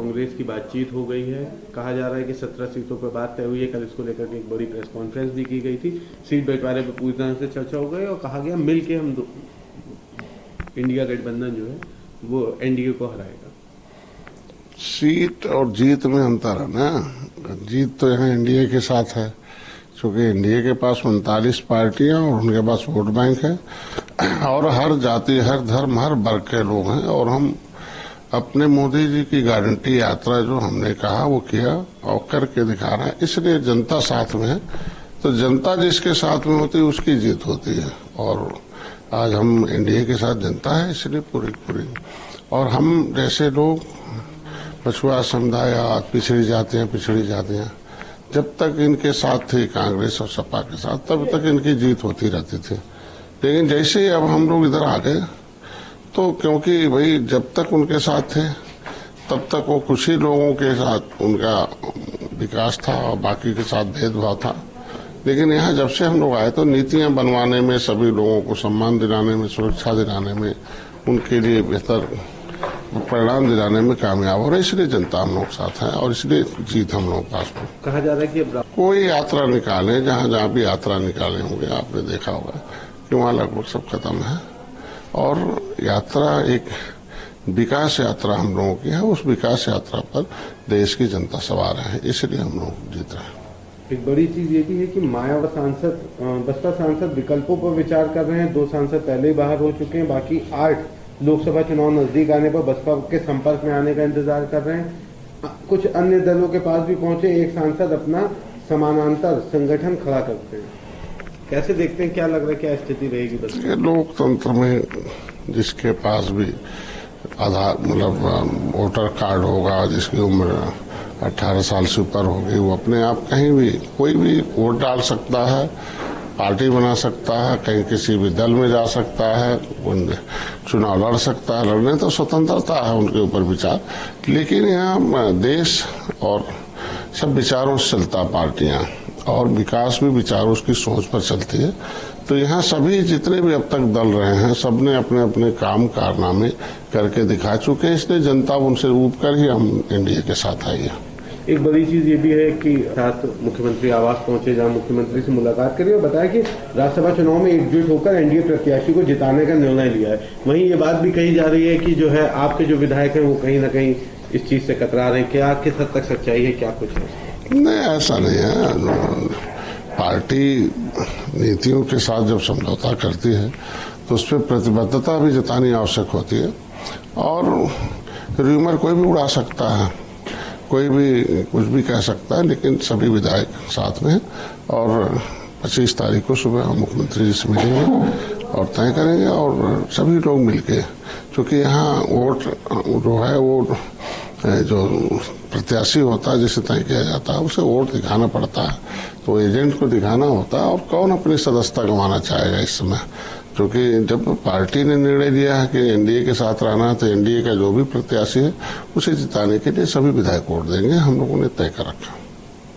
कांग्रेस की बातचीत हो गई है। कहा जा रहा है कि 17 सीटों पर बात तय हुई है। कल इसको लेकर के एक बड़ी प्रेस कॉन्फ्रेंस भी की गई थी। सीट बंटवारे पर पूरी तरह से चर्चा हो गई और कहा गया मिल के हम इंडिया गठबंधन जो है वो एनडीए को हराएगा। सीट और जीत में अंतर है ना। जीत तो यहाँ एनडीए के साथ है, क्योंकि एनडीए के पास 39 पार्टियां और उनके पास वोट बैंक है और हर जाति, हर धर्म, हर वर्ग के लोग हैं। और हम अपने मोदी जी की गारंटी यात्रा जो हमने कहा वो किया और करके दिखा रहा है। इसलिए जनता साथ में है, तो जनता जिसके साथ में होती है उसकी जीत होती है। और आज हम एनडीए के साथ जनता है, इसलिए पूरी और हम जैसे लोग पछुआ समुदाय, पिछड़ी जातियां जब तक इनके साथ थी कांग्रेस और सपा के साथ, तब तक इनकी जीत होती रहती थी। लेकिन जैसे ही अब हम लोग इधर आ गए तो क्योंकि भाई जब तक उनके साथ थे तब तक वो कुछ ही लोगों के साथ उनका विकास था और बाकी के साथ भेदभाव था। लेकिन यहाँ जब से हम लोग आए तो नीतियां बनवाने में, सभी लोगों को सम्मान दिलाने में, सुरक्षा दिलाने में, उनके लिए बेहतर परिणाम दिलाने में कामयाब हो रहे। इसलिए जनता हम लोग साथ है और इसलिए जीत हम लोग पास में। कहा जा रहा है कि अब कोई यात्रा निकाले, जहाँ भी यात्रा निकाले होंगे आपने देखा होगा कि वहाँ लगभग सब खत्म है। और यात्रा एक विकास यात्रा हम लोगों की है। उस विकास यात्रा पर देश की जनता सवार है, इसलिए हम लोग जीत रहे हैं। एक बड़ी चीज ये भी है कि माया व सांसद, बसपा सांसद विकल्पों पर विचार कर रहे हैं। 2 सांसद पहले ही बाहर हो चुके हैं। बाकी 8 लोकसभा चुनाव नजदीक आने पर बसपा के संपर्क में आने का इंतजार कर रहे हैं। कुछ अन्य दलों के पास भी पहुंचे एक सांसद अपना समानांतर संगठन खड़ा करते हैं। कैसे देखते हैं, क्या लग रहा है, क्या स्थिति रहेगी बसपा? लोकतंत्र में जिसके पास भी आधार मतलब वोटर कार्ड होगा, जिसकी उम्र 18 साल से ऊपर होगी, वो अपने आप कहीं भी कोई भी वोट डाल सकता है, पार्टी बना सकता है, कहीं किसी भी दल में जा सकता है, चुनाव लड़ सकता है। लड़ने तो स्वतंत्रता है उनके ऊपर विचार, लेकिन यहाँ देश और सब विचारों से चलता पार्टियां और विकास भी विचारों की सोच पर चलती है। तो यहाँ सभी जितने भी अब तक दल रहे हैं सबने अपने अपने काम कारनामे करके दिखा चुके हैं। इसलिए जनता उनसे ऊब कर ही हम एनडीए के साथ आई है। एक बड़ी चीज ये भी है कि साथ मुख्यमंत्री आवास पहुंचे, जहां मुख्यमंत्री से मुलाकात करी और बताया कि राज्यसभा चुनाव में एकजुट होकर एनडीए प्रत्याशी को जिताने का निर्णय लिया है। वहीं ये बात भी कही जा रही है कि जो है आपके जो विधायक हैं वो कहीं ना कहीं इस चीज से कतरा रहे हैं। क्या किस हद तक सच्चाई है, क्या कुछ है? नहीं, ऐसा नहीं है। पार्टी नीतियों के साथ जब समझौता करती है तो उस पर प्रतिबद्धता भी जतानी आवश्यक होती है। और र्यूमर कोई भी उड़ा सकता है, कोई भी कुछ भी कह सकता है, लेकिन सभी विधायक साथ में हैं। और 25 तारीख को सुबह हम मुख्यमंत्री जी से मिलेंगे और तय करेंगे और सभी लोग मिलके, क्योंकि यहाँ वोट जो है वो जो प्रत्याशी होता है जिसे तय किया जाता है उसे वोट दिखाना पड़ता है, तो एजेंट को दिखाना होता है। और कौन अपनी सदस्यता गंवाना चाहेगा इस समय, क्योंकि जब पार्टी ने निर्णय लिया है कि एनडीए के साथ रहना है तो एनडीए का जो भी प्रत्याशी है उसे जिताने के लिए सभी विधायक वोट देंगे, हम लोगों ने तय कर रखा।